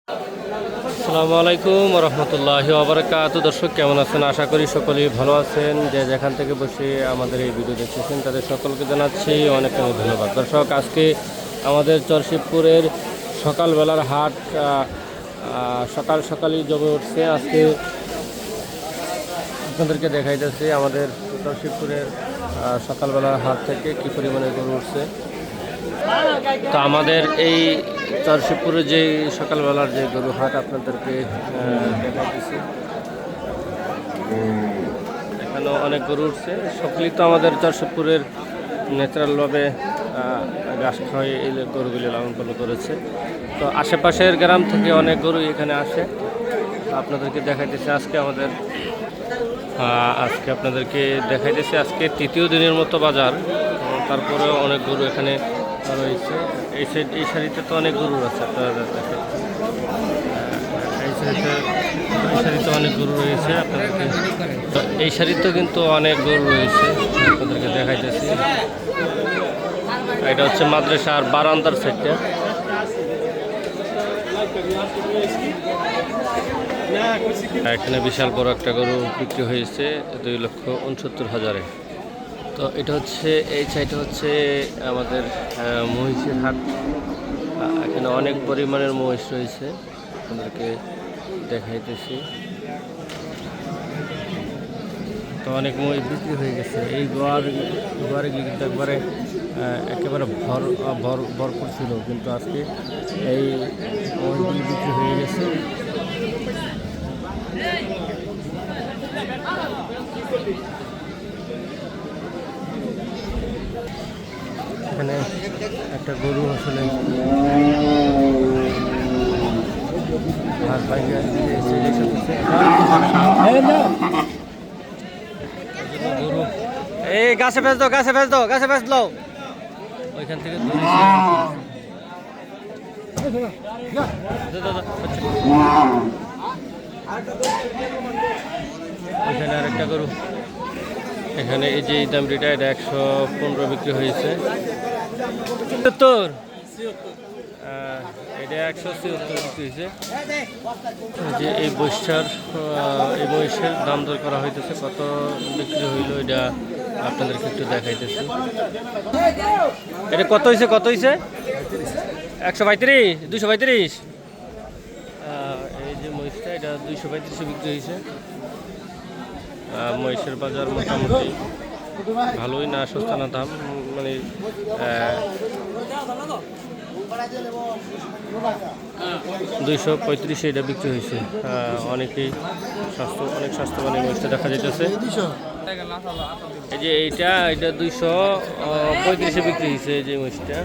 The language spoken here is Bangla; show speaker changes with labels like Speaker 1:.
Speaker 1: আসসালামু আলাইকুম রহমতুল্লাহি ওয়াবারাকাতুহু। দর্শক কেমন আছেন? আশা করি সকলেই ভালো আছেন। যে যেখান থেকে বসে আমাদের এই ভিডিও দেখতেছেন তাদের সকলকে জানাচ্ছি অনেক অনেক ধন্যবাদ। দর্শক আজকে আমাদের চরশিবপুরের সকালবেলার হাট সকাল সকালই জমে উঠছে। আজকে আপনাদেরকে দেখাইতেছি আমাদের চরশিবপুরের সকালবেলার হাট থেকে কী পরিমাণে গরু উঠছে। তো আমাদের এই চরশিবপুরে যে সকালবেলার যে গরু হাট আপনাদেরকে দেখাইতেছি, এখানেও অনেক গরু উঠছে। সকলেই তো আমাদের চরশিবপুরের ন্যাচারালভাবে ঘাস খাওয়াই এই গরুগুলি লালন পালন করেছে। তো আশেপাশের গ্রাম থেকে অনেক গরু এখানে আসে। আপনাদেরকে দেখাইতেছি আজকে আপনাদেরকে দেখাইতেছি আজকে তৃতীয় দিনের মতো বাজার। তারপরেও অনেক গরু এখানে রয়েছে। এই শাড়িতে তো অনেক গরু আছে, আপনারা দেখেন। এই শাড়িতে অনেক গরু রয়েছে আপনাদেরকে। এই শাড়িতেও কিন্তু অনেক গরু রয়েছে, আপনাদেরকে দেখাইতেছি। এটা হচ্ছে মাদ্রাসার বারান্দার সাইডটা। এখানে বিশাল বড় একটা গরু বিক্রি হয়েছে 2,69,000-এ। তো এটা হচ্ছে এই সাইডে হচ্ছে আমাদের মহিষের হাট। এখানে অনেক পরিমাণের মহিষ রয়েছে, আপনাদেরকে দেখাইতেছি। তো অনেক মহিষ বিক্রি হয়ে গেছে। এই গোয়ারে কিন্তু একেবারে ভরপুর ছিল, কিন্তু আজকে এই মহিষগুলি বিক্রি হয়ে গেছে। এখানে একটা গরু আসলে গরু এই গাছে বেচ দাও, গাছে বেচ দাও। ওইখান থেকে ওইখানে আরেকটা গরু। এখানে এই যে দামটিটা, এটা 115 বিক্রি হয়েছে। 77, এটা 176 বিক্রি হয়েছে। যে এই বৈশের দাম দর করা হইতেছে, কত বিক্রি হইল এটা আপনাদেরকে একটু দেখাইতেছি। এটা কত হয়েছে 135, 235। এই যে মহিষটা, এটা 235 বিক্রি হয়েছে। মহিষের বাজার মোটামুটি ভালোই না, সস্তা না দাম, মানে 235 এটা বিক্রি হয়েছে। অনেক স্বাস্থ্যবান মহিষটা দেখা যাইতেছে। এই যে এটা 235 বিক্রি হয়েছে এই যে মহিষটা।